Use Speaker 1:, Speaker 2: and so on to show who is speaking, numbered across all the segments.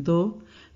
Speaker 1: 2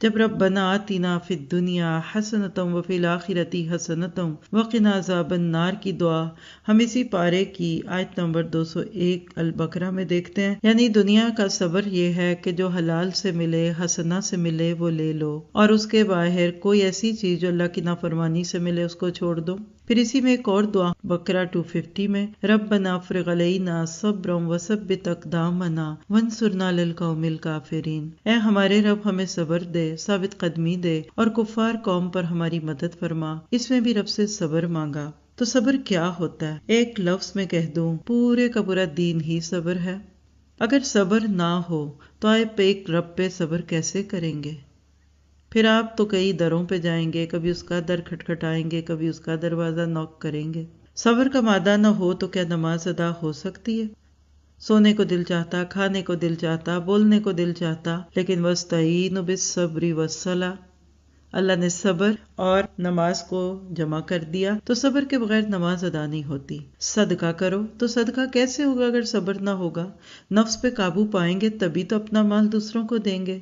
Speaker 1: جب ربنا آتنا فی الدنیا حسنۃ وفی الآخرۃ حسنۃ وقنا عذاب النار کی دعا ہم اسی پارے کی آیت نمبر 201 البقرہ میں دیکھتے ہیں، یعنی دنیا کا صبر یہ ہے کہ جو حلال سے ملے، حسنہ سے ملے وہ لے لو، اور اس کے باہر کوئی ایسی چیز جو اللہ کی نافرمانی سے ملے اس کو چھوڑ دو۔ پھر اسی میں ایک اور دعا بقرہ 250 میں ربنا افرغ علینا صبرا وثبت اقدامنا وانصرنا علی القوم الکافرین، اے ہمارے رب ہمیں صبر دے، ثابت قدمی دے، اور کفار قوم پر ہماری مدد فرما۔ اس میں بھی رب سے صبر مانگا۔ تو صبر کیا ہوتا ہے؟ ایک لفظ میں کہہ دوں، پورے کا پورا دین ہی صبر ہے۔ اگر صبر نہ ہو تو آپ ایک رب پہ صبر کیسے کریں گے؟ پھر آپ تو کئی دروں پہ جائیں گے، کبھی اس کا در کھٹکھٹائیں گے، کبھی اس کا دروازہ نوک کریں گے۔ صبر کا مادہ نہ ہو تو کیا نماز ادا ہو سکتی ہے؟ سونے کو دل چاہتا، کھانے کو دل چاہتا، بولنے کو دل چاہتا، لیکن وَاسْتَعِینُوا بِالصَّبْرِ وَالصَّلَاةِ، اللہ نے صبر اور نماز کو جمع کر دیا، تو صبر کے بغیر نماز ادا نہیں ہوتی۔ صدقہ کرو، تو صدقہ کیسے ہوگا اگر صبر نہ ہوگا؟ نفس پہ قابو پائیں گے تبھی تو اپنا مال دوسروں کو دیں گے۔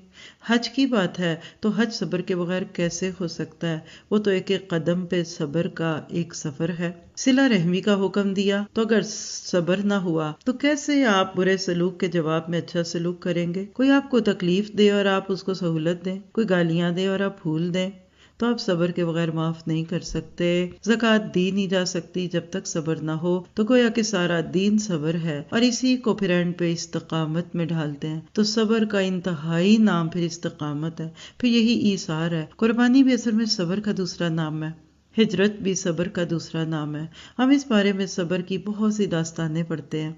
Speaker 1: حج کی بات ہے تو حج صبر کے بغیر کیسے ہو سکتا ہے؟ وہ تو ایک ایک قدم پہ صبر کا ایک سفر ہے۔ صلہ رحمی کا حکم دیا تو اگر صبر نہ ہوا تو کیسے آپ برے سلوک کے جواب میں اچھا سلوک کریں گے؟ کوئی آپ کو تکلیف دے اور آپ اس کو سہولت دیں، کوئی گالیاں دے اور آپ پھول دیں، تو آپ صبر کے بغیر معاف نہیں کر سکتے۔ زکوٰۃ دی نہیں جا سکتی جب تک صبر نہ ہو، تو گویا کہ سارا دین صبر ہے، اور اسی کو پھر اینڈ پہ استقامت میں ڈھالتے ہیں۔ تو صبر کا انتہائی نام پھر استقامت ہے، پھر یہی ایثار ہے۔ قربانی بھی اصل میں صبر کا دوسرا نام ہے، ہجرت بھی صبر کا دوسرا نام ہے۔ ہم اس بارے میں صبر کی بہت سی داستانیں پڑھتے ہیں،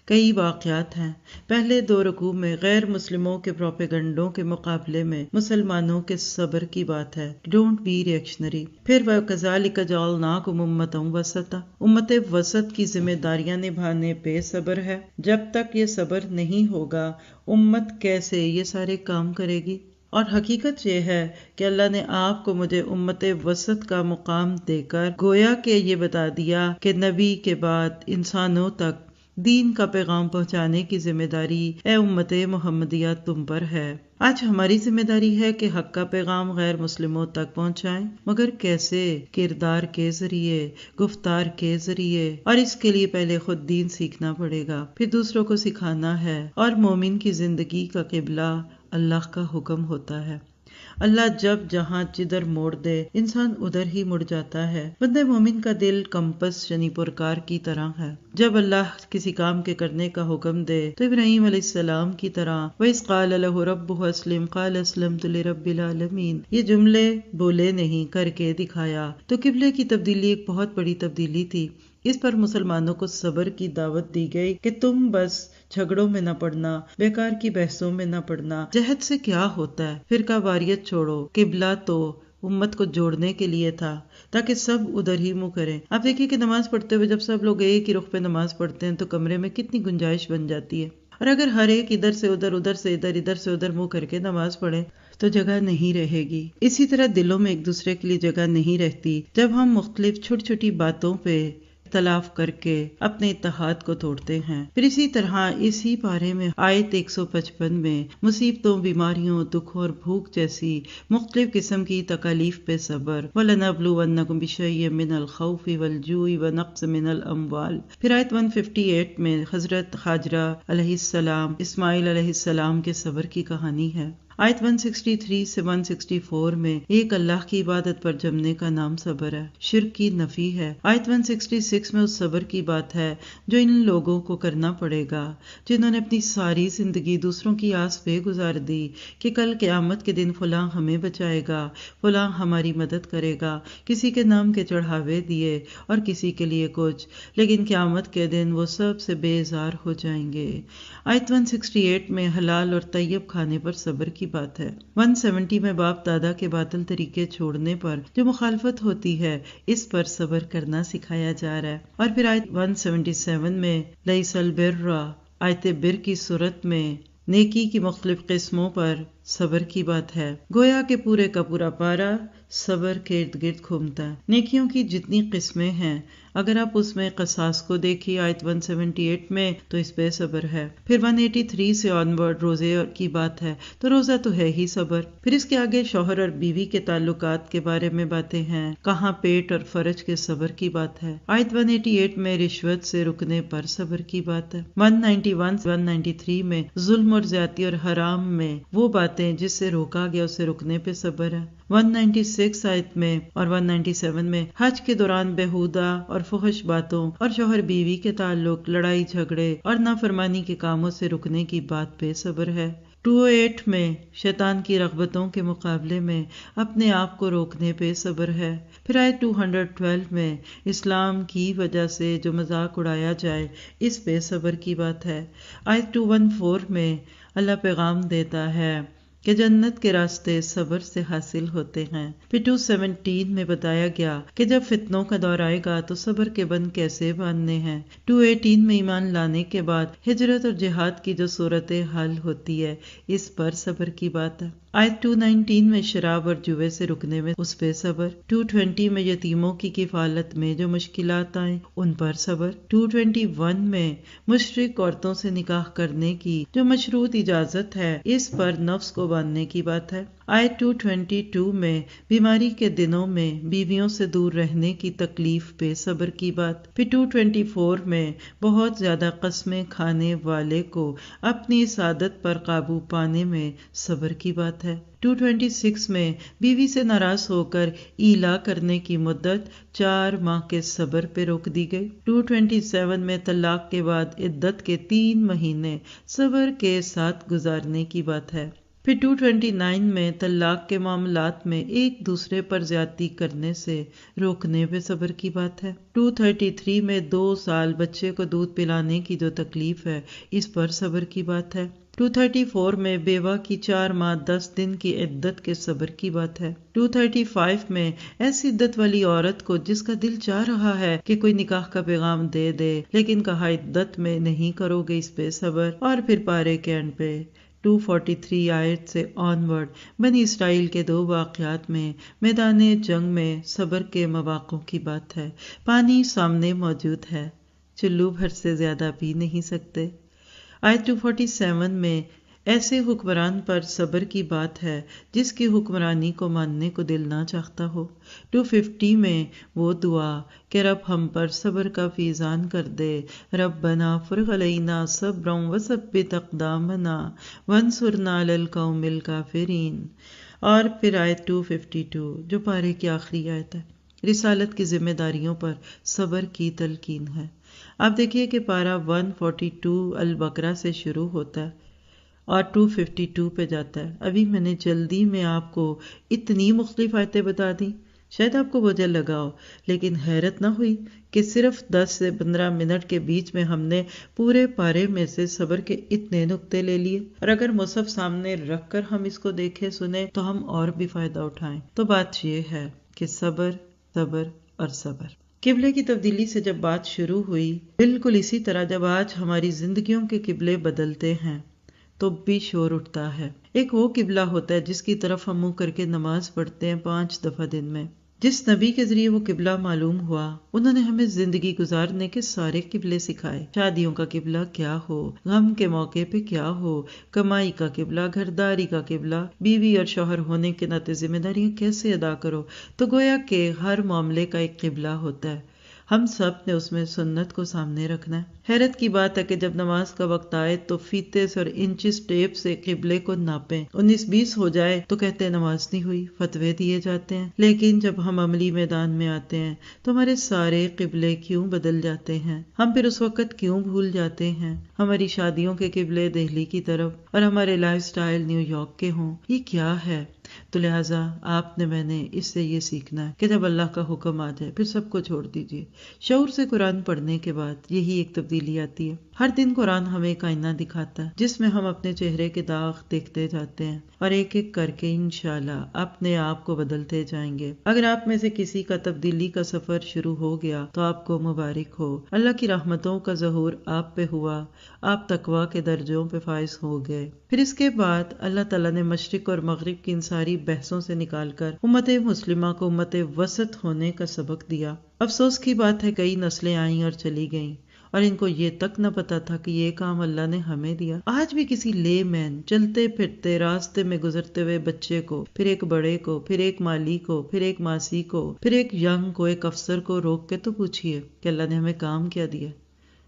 Speaker 1: کئی واقعات ہیں۔ پہلے 2 رکوع میں غیر مسلموں کے پروپیگنڈوں کے مقابلے میں مسلمانوں کے صبر کی بات ہے، ڈونٹ بی ریئیکشنری۔ پھر وَكَذَلِكَ جَعَلْنَاكُمْ أُمَّةً وَسَطًا، امت وسط کی ذمہ داریاں نبھانے پہ صبر ہے۔ جب تک یہ صبر نہیں ہوگا، امت کیسے یہ سارے کام کرے گی؟ اور حقیقت یہ ہے کہ اللہ نے آپ کو مجھے امت وسط کا مقام دے کر گویا کہ یہ بتا دیا کہ نبی کے بعد انسانوں تک دین کا پیغام پہنچانے کی ذمہ داری اے امت محمدیہ تم پر ہے۔ آج ہماری ذمہ داری ہے کہ حق کا پیغام غیر مسلموں تک پہنچائیں، مگر کیسے؟ کردار کے ذریعے، گفتار کے ذریعے، اور اس کے لیے پہلے خود دین سیکھنا پڑے گا، پھر دوسروں کو سکھانا ہے۔ اور مومن کی زندگی کا قبلہ اللہ کا حکم ہوتا ہے۔ اللہ جب جہاں جدھر موڑ دے انسان ادھر ہی مڑ جاتا ہے۔ بندہ مومن کا دل کمپس یعنی پرکار کی طرح ہے۔ جب اللہ کسی کام کے کرنے کا حکم دے تو ابراہیم علیہ السلام کی طرح وَإِذْ قَالَ لَهُ رَبُّهُ أَسْلِمْ قَالَ أَسْلَمْتُ لِرَبِّ الْعَالَمِينَ، یہ جملے بولے نہیں، کر کے دکھایا۔ تو قبلے کی تبدیلی ایک بہت بڑی تبدیلی تھی۔ اس پر مسلمانوں کو صبر کی دعوت دی گئی کہ تم بس جھگڑوں میں نہ پڑنا، بیکار کی بحثوں میں نہ پڑنا۔ جہد سے کیا ہوتا ہے؟ فرقہ واریت چھوڑو، قبلہ تو امت کو جوڑنے کے لیے تھا تاکہ سب ادھر ہی منہ کریں۔ آپ دیکھیے کہ نماز پڑھتے ہوئے جب سب لوگ ایک ہی رخ پہ نماز پڑھتے ہیں تو کمرے میں کتنی گنجائش بن جاتی ہے، اور اگر ہر ایک ادھر سے ادھر، ادھر سے ادھر، ادھر سے ادھر منہ کر کے نماز پڑھے تو جگہ نہیں رہے گی۔ اسی طرح دلوں میں ایک دوسرے کے لیے جگہ نہیں رہتی جب ہم مختلف چھوٹی چھوٹی باتوں پہ اختلاف کر کے اپنے اتحاد کو توڑتے ہیں۔ پھر اسی طرح اسی پارے میں آیت 155 میں مصیبتوں، بیماریوں، دکھوں اور بھوک جیسی مختلف قسم کی تکالیف پہ صبر، وَلَنَبْلُوَنَّكُمْ بِشَيْءٍ مِّنَ الْخَوْفِ وَالْجُوعِ وَنَقْصٍ مِّنَ الْأَمْوَالِ۔ پھر آیت 158 میں حضرت ہاجرہ علیہ السلام، اسماعیل علیہ السلام کے صبر کی کہانی ہے۔ آیت 163 سے 164 میں ایک اللہ کی عبادت پر جمنے کا نام صبر ہے، شرک کی نفی ہے۔ آیت 166 میں اس صبر کی بات ہے جو ان لوگوں کو کرنا پڑے گا جنہوں نے اپنی ساری زندگی دوسروں کی آس پہ گزار دی کہ کل قیامت کے دن فلاں ہمیں بچائے گا، فلاں ہماری مدد کرے گا، کسی کے نام کے چڑھاوے دیے اور کسی کے لیے کچھ، لیکن قیامت کے دن وہ سب سے بیزار ہو جائیں گے۔ آیت 168 میں حلال اور طیب کھانے پر صبر کی بات ہے۔ 170 میں باپ دادا کے باطل طریقے چھوڑنے پر جو مخالفت ہوتی ہے اس پر صبر کرنا سکھایا جا رہا ہے۔ اور پھر آیت 177 میں لیس البر، آیت بر کی صورت میں نیکی کی مختلف قسموں پر صبر کی بات ہے۔ گویا کہ پورے کا پورا پارا صبر کے ارد گرد گھومتا ہے۔ نیکیوں کی جتنی قسمیں ہیں اگر آپ اس میں قصاص کو دیکھیے آیت 178 میں تو اس پہ صبر ہے. پھر 183 سے آنورڈ روزے کی بات ہے تو روزہ تو ہے ہی صبر. پھر اس کے آگے شوہر اور بیوی کے تعلقات کے بارے میں باتیں ہیں، کہاں پیٹ اور فرج کے صبر کی بات ہے. آیت 188 میں رشوت سے رکنے پر صبر کی بات ہے. 191 193 میں ظلم اور زیادتی اور حرام میں وہ باتیں جس سے روکا گیا اسے رکنے پہ صبر ہے. 196 آیت میں اور 197 میں حج کے دوران بیہودہ اور فحش باتوں اور شوہر بیوی کے تعلق، لڑائی جھگڑے اور نافرمانی کے کاموں سے رکنے کی بات پہ صبر ہے. 208 میں شیطان کی رغبتوں کے مقابلے میں اپنے آپ کو روکنے پہ صبر ہے. پھر آیت 212 میں اسلام کی وجہ سے جو مذاق اڑایا جائے اس پہ صبر کی بات ہے. آیت 214 میں اللہ پیغام دیتا ہے کہ جنت کے راستے صبر سے حاصل ہوتے ہیں. پھر 217 میں بتایا گیا کہ جب فتنوں کا دور آئے گا تو صبر کے بند کیسے باندھنے ہیں. 218 میں ایمان لانے کے بعد ہجرت اور جہاد کی جو صورت حل ہوتی ہے اس پر صبر کی بات ہے. آیت 219 میں شراب اور جوے سے رکنے میں اس پہ صبر. 220 میں یتیموں کی کفالت میں جو مشکلات آئیں ان پر صبر. 221 میں مشرک عورتوں سے نکاح کرنے کی جو مشروط اجازت ہے اس پر نفس کو باندھنے کی بات ہے. آیت 222 میں بیماری کے دنوں میں بیویوں سے دور رہنے کی تکلیف پہ صبر کی بات. پھر 224 میں بہت زیادہ قسمیں کھانے والے کو اپنی اس عادت پر قابو پانے میں صبر کی بات ہے. 226 میں بیوی سے ناراض ہو کر ایلا کرنے کی مدت 4 ماہ کے صبر پہ روک دی گئی. 227 میں طلاق کے بعد عدت کے 3 مہینے صبر کے ساتھ گزارنے کی بات ہے. پھر 229 میں طلاق کے معاملات میں ایک دوسرے پر زیادتی کرنے سے روکنے پہ صبر کی بات ہے. 233 میں 2 سال بچے کو دودھ پلانے کی جو تکلیف ہے اس پر صبر کی بات ہے. 234 میں بیوہ کی 4 ماہ 10 دن کی عدت کے صبر کی بات ہے. 235 میں ایسی عدت والی عورت کو جس کا دل چاہ رہا ہے کہ کوئی نکاح کا پیغام دے دے لیکن کہا عدت میں نہیں کرو گے اس پہ صبر. اور پھر پارے کے اینڈ پہ 243 آیت سے آنورڈ بنی اسرائیل کے 2 واقعات میں میدان جنگ میں صبر کے مواقع کی بات ہے. پانی سامنے موجود ہے، چلو بھر سے زیادہ پی نہیں سکتے. آیت 247 میں ایسے حکمران پر صبر کی بات ہے جس کی حکمرانی کو ماننے کو دل نہ چاہتا ہو. 250 میں وہ دعا کہ رب ہم پر صبر کا فیضان کر دے، ربنا فرغ علینا صبرا وثبت اقدامنا وانصرنا علی القوم الکافرین. اور پھر آیت 252 جو پارے کی آخری آیت ہے، رسالت کی ذمہ داریوں پر صبر کی تلقین ہے. آپ دیکھیے کہ پارہ 142 البقرہ سے شروع ہوتا ہے اور 252 پہ جاتا ہے. ابھی میں نے جلدی میں آپ کو اتنی مختلف آیتیں بتا دیں، شاید آپ کو بوجھل لگا ہو، لیکن حیرت نہ ہوئی کہ صرف 10 سے 15 منٹ کے بیچ میں ہم نے پورے پارے میں سے صبر کے اتنے نقطے لے لیے. اور اگر مصحف سامنے رکھ کر ہم اس کو دیکھیں سنیں تو ہم اور بھی فائدہ اٹھائیں. تو بات یہ ہے کہ صبر صبر اور صبر. قبلے کی تبدیلی سے جب بات شروع ہوئی، بالکل اسی طرح جب آج ہماری زندگیوں کے قبلے بدلتے ہیں تو بھی شور اٹھتا ہے. ایک وہ قبلہ ہوتا ہے جس کی طرف ہم منہ کر کے نماز پڑھتے ہیں 5 دفعہ دن میں. جس نبی کے ذریعے وہ قبلہ معلوم ہوا انہوں نے ہمیں زندگی گزارنے کے سارے قبلے سکھائے. شادیوں کا قبلہ کیا ہو، غم کے موقع پہ کیا ہو، کمائی کا قبلہ، گھرداری کا قبلہ، بیوی اور شوہر ہونے کے ناطے ذمہ داریاں کیسے ادا کرو. تو گویا کہ ہر معاملے کا ایک قبلہ ہوتا ہے، ہم سب نے اس میں سنت کو سامنے رکھنا ہے. حیرت کی بات ہے کہ جب نماز کا وقت آئے تو فیتے سے اور انچز ٹیپ سے قبلے کو ناپیں، 19-20 ہو جائے تو کہتے ہیں نماز نہیں ہوئی، فتوے دیے جاتے ہیں. لیکن جب ہم عملی میدان میں آتے ہیں تو ہمارے سارے قبلے کیوں بدل جاتے ہیں؟ ہم پھر اس وقت کیوں بھول جاتے ہیں؟ ہماری شادیوں کے قبلے دہلی کی طرف اور ہمارے لائف سٹائل نیو یارک کے ہوں. یہ کیا ہے؟ تو لہٰذا آپ نے میں نے اس سے یہ سیکھنا ہے کہ جب اللہ کا حکم آ جائے پھر سب کو چھوڑ دیجیے. شعور سے قرآن پڑھنے کے بعد یہی ایک تبدیلی تبدیلی آتی ہے۔ ہر دن قرآن ہمیں ایک آئینہ دکھاتا ہے جس میں ہم اپنے چہرے کے داغ دیکھتے جاتے ہیں اور ایک ایک کر کے انشاءاللہ اپنے آپ کو بدلتے جائیں گے۔ اگر آپ میں سے کسی کا تبدیلی کا سفر شروع ہو گیا تو آپ کو مبارک ہو، اللہ کی رحمتوں کا ظہور آپ پہ ہوا، آپ تقویٰ کے درجوں پہ فائز ہو گئے۔ پھر اس کے بعد اللہ تعالیٰ نے مشرق اور مغرب کی ان ساری بحثوں سے نکال کر امت مسلمہ کو امت وسط ہونے کا سبق دیا۔ افسوس کی بات ہے کئی نسلیں آئیں اور چلی گئیں اور ان کو یہ تک نہ پتا تھا کہ یہ کام اللہ نے ہمیں دیا۔ آج بھی کسی لے مین چلتے پھرتے راستے میں گزرتے ہوئے بچے کو، پھر ایک بڑے کو، پھر ایک مالی کو، پھر ایک ماسی کو، پھر ایک ینگ کو، ایک افسر کو روک کے تو پوچھئے کہ اللہ نے ہمیں کام کیا دیا۔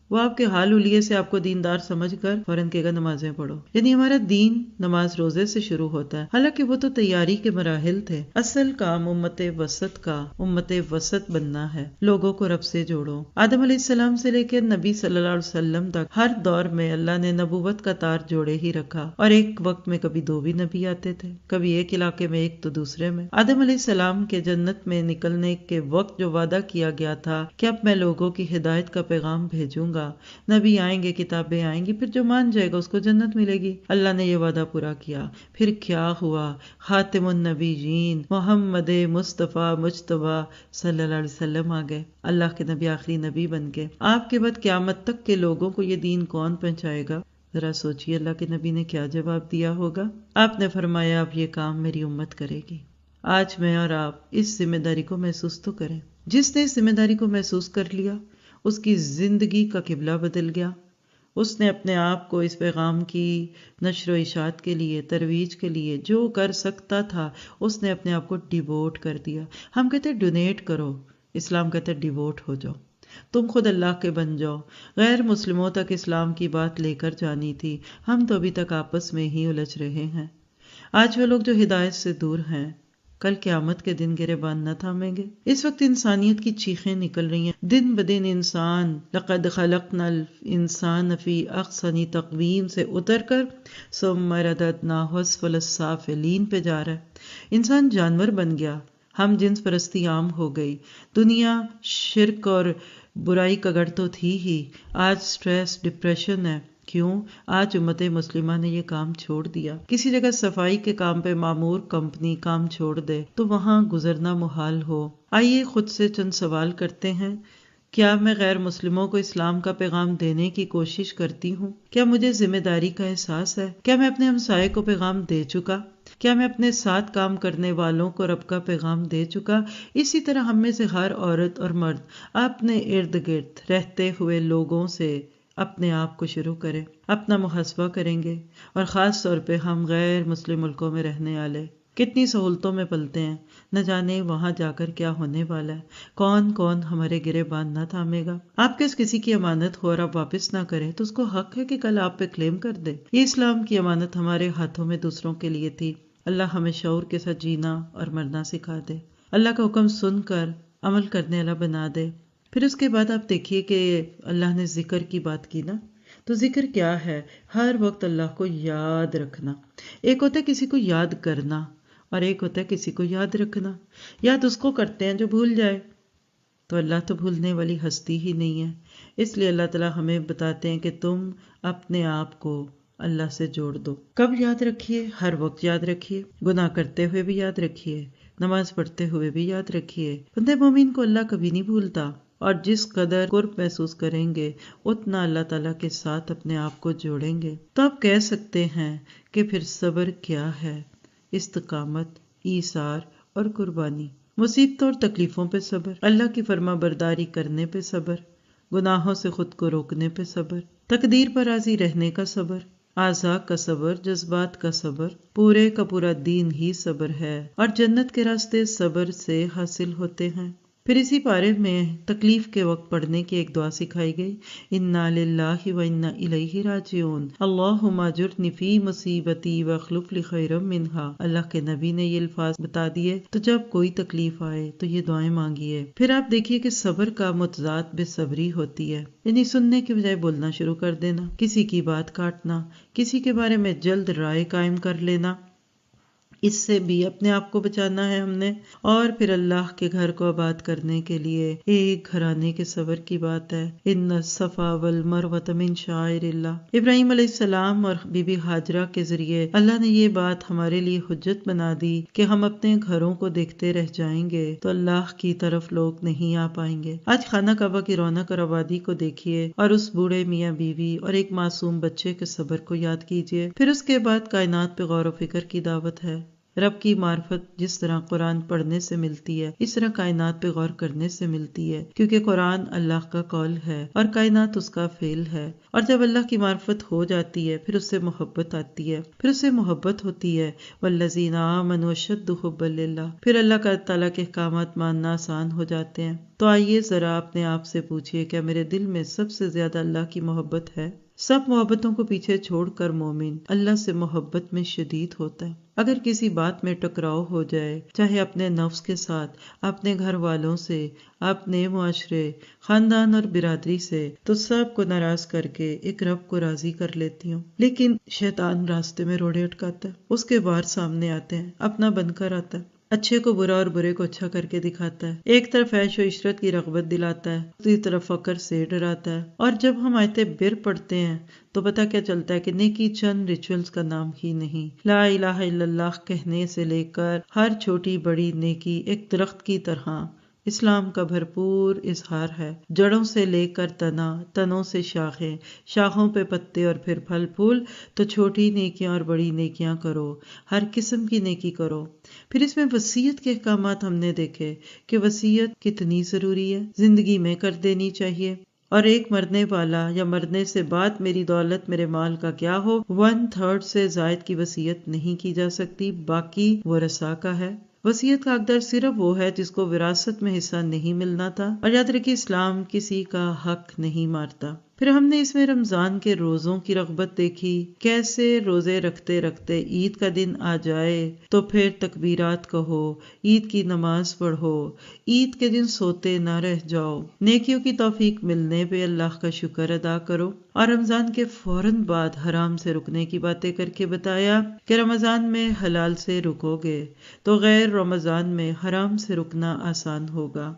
Speaker 1: وہ آپ کے حال حلیے سے آپ کو دیندار سمجھ کر فوراً کہے گا نمازیں پڑھو۔ یعنی ہمارا دین نماز روزے سے شروع ہوتا ہے، حالانکہ وہ تو تیاری کے مراحل تھے۔ اصل کام امت وسط بننا ہے، لوگوں کو رب سے جوڑو۔ آدم علیہ السلام سے لے کے نبی صلی اللہ علیہ وسلم تک ہر دور میں اللہ نے نبوت کا تار جوڑے ہی رکھا، اور ایک وقت میں کبھی 2 بھی نبی آتے تھے، کبھی ایک علاقے میں ایک تو دوسرے میں۔ آدم علیہ السلام کے جنت میں نکلنے کے وقت جو وعدہ کیا گیا تھا کہ اب میں لوگوں کی ہدایت کا پیغام بھیجوں گا، نبی آئیں گے، کتابیں آئیں گی، پھر جو مان جائے گا اس کو جنت ملے گی۔ اللہ نے یہ وعدہ پورا کیا۔ پھر کیا ہوا؟ خاتم النبیین محمد مصطفیٰ مجتبیٰ صلی اللہ علیہ وسلم آ گئے، اللہ کے نبی آخری نبی بن کے۔ آپ کے بعد قیامت تک کے لوگوں کو یہ دین کون پہنچائے گا؟ ذرا سوچئے اللہ کے نبی نے کیا جواب دیا ہوگا۔ آپ نے فرمایا اب یہ کام میری امت کرے گی۔ آج میں اور آپ اس ذمہ داری کو محسوس تو کریں۔ جس نے اس ذمہ داری کو محسوس کر لیا اس کی زندگی کا قبلہ بدل گیا۔ اس نے اپنے آپ کو اس پیغام کی نشر و اشاعت کے لیے، ترویج کے لیے جو کر سکتا تھا اس نے اپنے آپ کو ڈیووٹ کر دیا۔ ہم کہتے ہیں ڈونیٹ کرو، اسلام کہتے ہیں ڈیووٹ ہو جاؤ، تم خود اللہ کے بن جاؤ۔ غیر مسلموں تک اسلام کی بات لے کر جانی تھی، ہم تو ابھی تک آپس میں ہی الجھ رہے ہیں۔ آج وہ لوگ جو ہدایت سے دور ہیں کل قیامت کے دن گریبان نہ تھامیں گے۔ اس وقت انسانیت کی چیخیں نکل رہی ہیں، دن بدن انسان لقد خلقنا الانسان فی احسن تقویم سے اتر کر ثم رددناہ اسفل السافلین پہ جا رہا ہے۔ انسان جانور بن گیا، ہم جنس پرستی عام ہو گئی، دنیا شرک اور برائی کا گڑھ تو تھی ہی، آج سٹریس ڈپریشن ہے۔ کیوں؟ آج امت مسلمہ نے یہ کام چھوڑ دیا۔ کسی جگہ صفائی کے کام پہ معمور کمپنی کام چھوڑ دے تو وہاں گزرنا محال ہو۔ آئیے خود سے چند سوال کرتے ہیں، کیا میں غیر مسلموں کو اسلام کا پیغام دینے کی کوشش کرتی ہوں؟ کیا مجھے ذمہ داری کا احساس ہے؟ کیا میں اپنے ہمسائے کو پیغام دے چکا؟ کیا میں اپنے ساتھ کام کرنے والوں کو رب کا پیغام دے چکا؟ اسی طرح ہم میں سے ہر عورت اور مرد اپنے ارد گرد رہتے ہوئے لوگوں سے اپنے آپ کو شروع کریں، اپنا محاسبہ کریں گے، اور خاص طور پہ ہم غیر مسلم ملکوں میں رہنے والے کتنی سہولتوں میں پلتے ہیں، نہ جانے وہاں جا کر کیا ہونے والا ہے، کون کون ہمارے گریبان نہ تھامے گا۔ آپ کے کسی کی امانت ہو اور آپ واپس نہ کریں تو اس کو حق ہے کہ کل آپ پہ کلیم کر دے۔ یہ اسلام کی امانت ہمارے ہاتھوں میں دوسروں کے لیے تھی۔ اللہ ہمیں شعور کے ساتھ جینا اور مرنا سکھا دے، اللہ کا حکم سن کر عمل کرنے والا بنا دے۔ پھر اس کے بعد آپ دیکھیے کہ اللہ نے ذکر کی بات کی نا، تو ذکر کیا ہے؟ ہر وقت اللہ کو یاد رکھنا۔ ایک ہوتا ہے کسی کو یاد کرنا اور ایک ہوتا ہے کسی کو یاد رکھنا۔ یاد اس کو کرتے ہیں جو بھول جائے، تو اللہ تو بھولنے والی ہستی ہی نہیں ہے۔ اس لیے اللہ تعالیٰ ہمیں بتاتے ہیں کہ تم اپنے آپ کو اللہ سے جوڑ دو۔ کب یاد رکھیے؟ ہر وقت یاد رکھیے، گناہ کرتے ہوئے بھی یاد رکھیے، نماز پڑھتے ہوئے بھی یاد رکھیے۔ بندے مومن کو اللہ کبھی نہیں بھولتا، اور جس قدر قرب محسوس کریں گے اتنا اللہ تعالیٰ کے ساتھ اپنے آپ کو جوڑیں گے۔ تو آپ کہہ سکتے ہیں کہ پھر صبر کیا ہے؟ استقامت، ایثار اور قربانی، مصیبتوں اور تکلیفوں پہ صبر، اللہ کی فرما برداری کرنے پہ صبر، گناہوں سے خود کو روکنے پہ صبر، تقدیر پر راضی رہنے کا صبر، اعضاء کا صبر، جذبات کا صبر، پورے کا پورا دین ہی صبر ہے، اور جنت کے راستے صبر سے حاصل ہوتے ہیں۔ پھر اسی پارے میں تکلیف کے وقت پڑھنے کی ایک دعا سکھائی گئی، انا للہ و انا الیہ راجعون، اللہم اجرنی فی مصیبتی واخلف لی خیرا منہا۔ اللہ کے نبی نے یہ الفاظ بتا دیے، تو جب کوئی تکلیف آئے تو یہ دعائیں مانگیے۔ پھر آپ دیکھیے کہ صبر کا متضاد بے صبری ہوتی ہے، یعنی سننے کے بجائے بولنا شروع کر دینا، کسی کی بات کاٹنا، کسی کے بارے میں جلد رائے قائم کر لینا، اس سے بھی اپنے آپ کو بچانا ہے ہم نے، اور پھر اللہ کے گھر کو آباد کرنے کے لیے ایک گھرانے کے صبر کی بات ہے۔ ان الصفا والمروۃ من شعائر اللہ، ابراہیم علیہ السلام اور بی بی ہاجرہ کے ذریعے اللہ نے یہ بات ہمارے لیے حجت بنا دی کہ ہم اپنے گھروں کو دیکھتے رہ جائیں گے تو اللہ کی طرف لوگ نہیں آ پائیں گے۔ آج خانہ کعبہ کی رونق اور آبادی کو دیکھیے اور اس بوڑھے میاں بیوی اور ایک معصوم بچے کے صبر کو یاد کیجیے، پھر اس کے بعد کائنات پہ غور و فکر کی دعوت ہے۔ رب کی معرفت جس طرح قرآن پڑھنے سے ملتی ہے، اس طرح کائنات پہ غور کرنے سے ملتی ہے، کیونکہ قرآن اللہ کا قول ہے اور کائنات اس کا فعل ہے۔ اور جب اللہ کی معرفت ہو جاتی ہے پھر اس سے محبت آتی ہے، پھر اس سے محبت ہوتی ہے۔ والذین آمنوا اشد حبا للہ، پھر اللہ کا تعالیٰ کے احکامات ماننا آسان ہو جاتے ہیں۔ تو آئیے ذرا اپنے آپ سے پوچھئے، کیا میرے دل میں سب سے زیادہ اللہ کی محبت ہے؟ سب محبتوں کو پیچھے چھوڑ کر مومن اللہ سے محبت میں شدید ہوتا ہے۔ اگر کسی بات میں ٹکراؤ ہو جائے، چاہے اپنے نفس کے ساتھ، اپنے گھر والوں سے، اپنے معاشرے، خاندان اور برادری سے، تو سب کو ناراض کر کے ایک رب کو راضی کر لیتی ہوں۔ لیکن شیطان راستے میں روڑے اٹکاتا ہے، اس کے وار سامنے آتے ہیں، اپنا بن کر آتا ہے، اچھے کو برا اور برے کو اچھا کر کے دکھاتا ہے، ایک طرف عیش و عشرت کی رغبت دلاتا ہے، دوسری طرف فقر سے ڈراتا ہے۔ اور جب ہم آیت بر پڑھتے ہیں تو پتہ کیا چلتا ہے کہ نیکی چند ریچولز کا نام ہی نہیں، لا الہ الا اللہ کہنے سے لے کر ہر چھوٹی بڑی نیکی ایک درخت کی طرح اسلام کا بھرپور اظہار ہے۔ جڑوں سے لے کر تنا، تنوں سے شاخیں، شاخوں پہ پتے اور پھر پھل پھول، تو چھوٹی نیکیاں اور بڑی نیکیاں کرو، ہر قسم کی نیکی کرو۔ پھر اس میں وصیت کے احکامات ہم نے دیکھے کہ وصیت کتنی ضروری ہے، زندگی میں کر دینی چاہیے۔ اور ایک مرنے والا یا مرنے سے بعد میری دولت میرے مال کا کیا ہو، 1/3 سے زائد کی وصیت نہیں کی جا سکتی، باقی ورثاء کا ہے۔ وصیت کا حقدار صرف وہ ہے جس کو وراثت میں حصہ نہیں ملنا تھا، اور یاد رکھیے اسلام کسی کا حق نہیں مارتا۔ پھر ہم نے اس میں رمضان کے روزوں کی رغبت دیکھی، کیسے روزے رکھتے رکھتے عید کا دن آ جائے تو پھر تکبیرات کہو، عید کی نماز پڑھو، عید کے دن سوتے نہ رہ جاؤ، نیکیوں کی توفیق ملنے پہ اللہ کا شکر ادا کرو۔ اور رمضان کے فوراً بعد حرام سے رکنے کی باتیں کر کے بتایا کہ رمضان میں حلال سے رکو گے تو غیر رمضان میں حرام سے رکنا آسان ہوگا۔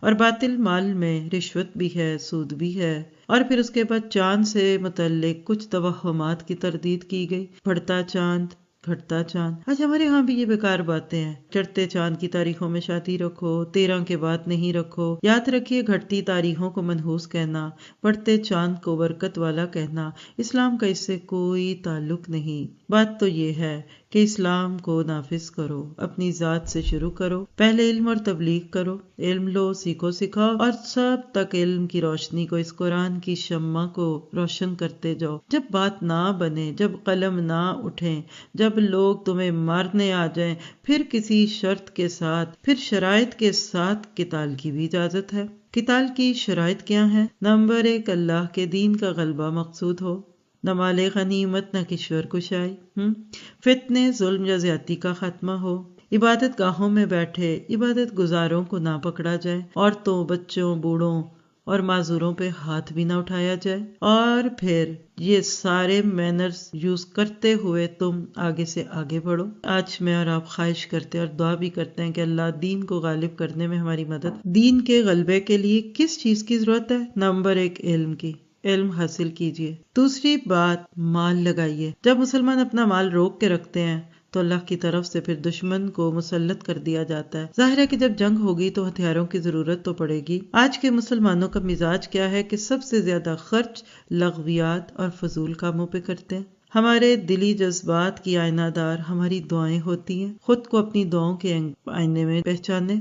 Speaker 1: اور باطل مال میں رشوت بھی ہے، سود بھی ہے۔ اور پھر اس کے بعد چاند سے متعلق کچھ توہمات کی تردید کی گئی، بڑھتا چاند، گھٹتا چاند۔ آج ہمارے ہاں بھی یہ بیکار باتیں ہیں، چڑھتے چاند کی تاریخوں میں شادی رکھو، 13 کے بعد نہیں رکھو۔ یاد رکھیے گھٹتی تاریخوں کو منحوس کہنا، بڑھتے چاند کو برکت والا کہنا، اسلام کا اس سے کوئی تعلق نہیں۔ بات تو یہ ہے کہ اسلام کو نافذ کرو، اپنی ذات سے شروع کرو، پہلے علم اور تبلیغ کرو، علم لو، سیکھو، سکھاؤ، اور سب تک علم کی روشنی کو، اس قرآن کی شمع کو روشن کرتے جاؤ۔ جب بات نہ بنے، جب قلم نہ اٹھیں، جب لوگ تمہیں مارنے آ جائیں، پھر کسی شرط کے ساتھ، پھر شرائط کے ساتھ قتال کی بھی اجازت ہے۔ قتال کی شرائط کیا ہیں؟ نمبر 1، اللہ کے دین کا غلبہ مقصود ہو، نہ مال غنیمت، نہ کشور کشائی، فتنے، ظلم یا زیادتی کا خاتمہ ہو، عبادت گاہوں میں بیٹھے عبادت گزاروں کو نہ پکڑا جائے، عورتوں، بچوں، بوڑھوں اور معذوروں پہ ہاتھ بھی نہ اٹھایا جائے، اور پھر یہ سارے مینرز یوز کرتے ہوئے تم آگے سے آگے بڑھو۔ آج میں اور آپ خواہش کرتے اور دعا بھی کرتے ہیں کہ اللہ دین کو غالب کرنے میں ہماری مدد۔ دین کے غلبے کے لیے کس چیز کی ضرورت ہے؟ نمبر 1، علم کی، علم حاصل کیجئے۔ دوسری بات، مال لگائیے۔ جب مسلمان اپنا مال روک کے رکھتے ہیں تو اللہ کی طرف سے پھر دشمن کو مسلط کر دیا جاتا ہے۔ ظاہر ہے کہ جب جنگ ہوگی تو ہتھیاروں کی ضرورت تو پڑے گی۔ آج کے مسلمانوں کا مزاج کیا ہے کہ سب سے زیادہ خرچ لغویات اور فضول کاموں پہ کرتے ہیں۔ ہمارے دلی جذبات کی آئینہ دار ہماری دعائیں ہوتی ہیں۔ خود کو اپنی دعاؤں کے آئینے میں پہچانیں،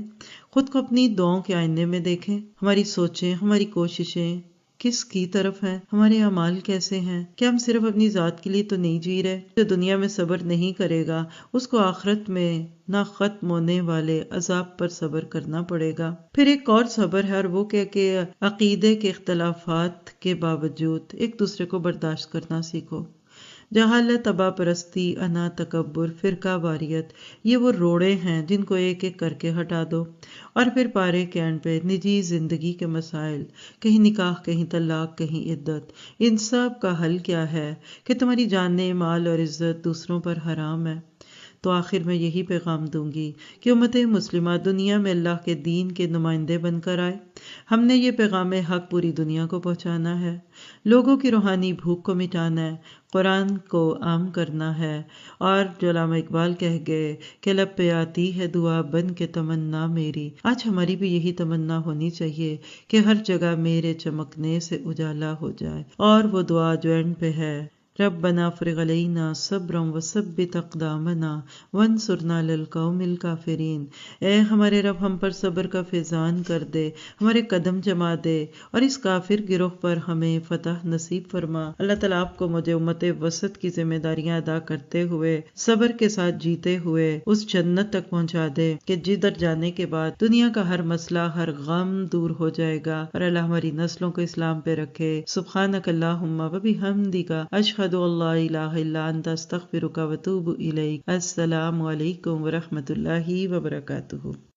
Speaker 1: خود کو اپنی دعاؤں کے آئینے میں دیکھیں، ہماری سوچیں، ہماری کوششیں کس کی طرف ہیں، ہمارے اعمال کیسے ہیں، کیا ہم صرف اپنی ذات کے لیے تو نہیں جی رہے؟ جو دنیا میں صبر نہیں کرے گا اس کو آخرت میں نہ ختم ہونے والے عذاب پر صبر کرنا پڑے گا۔ پھر ایک اور صبر ہے، اور وہ کہ عقیدے کے اختلافات کے باوجود ایک دوسرے کو برداشت کرنا سیکھو۔ جہالت، ابا پرستی، انا، تکبر، فرقہ واریت، یہ وہ روڑے ہیں جن کو ایک ایک کر کے ہٹا دو۔ اور پھر پارے کے اینڈ پہ نجی زندگی کے مسائل، کہیں نکاح، کہیں طلاق، کہیں عدت، ان سب کا حل کیا ہے کہ تمہاری جانیں، مال اور عزت دوسروں پر حرام ہے۔ تو آخر میں یہی پیغام دوں گی کہ امت مسلمہ دنیا میں اللہ کے دین کے نمائندے بن کر آئے۔ ہم نے یہ پیغام حق پوری دنیا کو پہنچانا ہے، لوگوں کی روحانی بھوک کو مٹانا ہے، قرآن کو عام کرنا ہے، اور جو علامہ اقبال کہہ گئے کہ لب پہ آتی ہے دعا بن کے تمنا میری، آج ہماری بھی یہی تمنا ہونی چاہیے کہ ہر جگہ میرے چمکنے سے اجالا ہو جائے، اور وہ دعا جو اینڈ پہ ہے، ربنا افرغ علینا صبرا وثبت اقدامنا وانصرنا علی القوم الکافرین۔ اے ہمارے رب، ہم پر صبر کا فیضان کر دے، ہمارے قدم جما دے، اور اس کافر گروہ پر ہمیں فتح نصیب فرما۔ اللہ تعالیٰ آپ کو مجھے امت وسط کی ذمہ داریاں ادا کرتے ہوئے صبر کے ساتھ جیتے ہوئے اس جنت تک پہنچا دے کہ جدھر جانے کے بعد دنیا کا ہر مسئلہ، ہر غم دور ہو جائے گا، اور اللہ ہماری نسلوں کو اسلام پہ رکھے۔ سبحانک اللہم و بحمدک، اشہد ان لا الہ الا انت، استغفرک و اتوب الیک۔ السلام علیکم ورحمۃ اللہ وبرکاتہ۔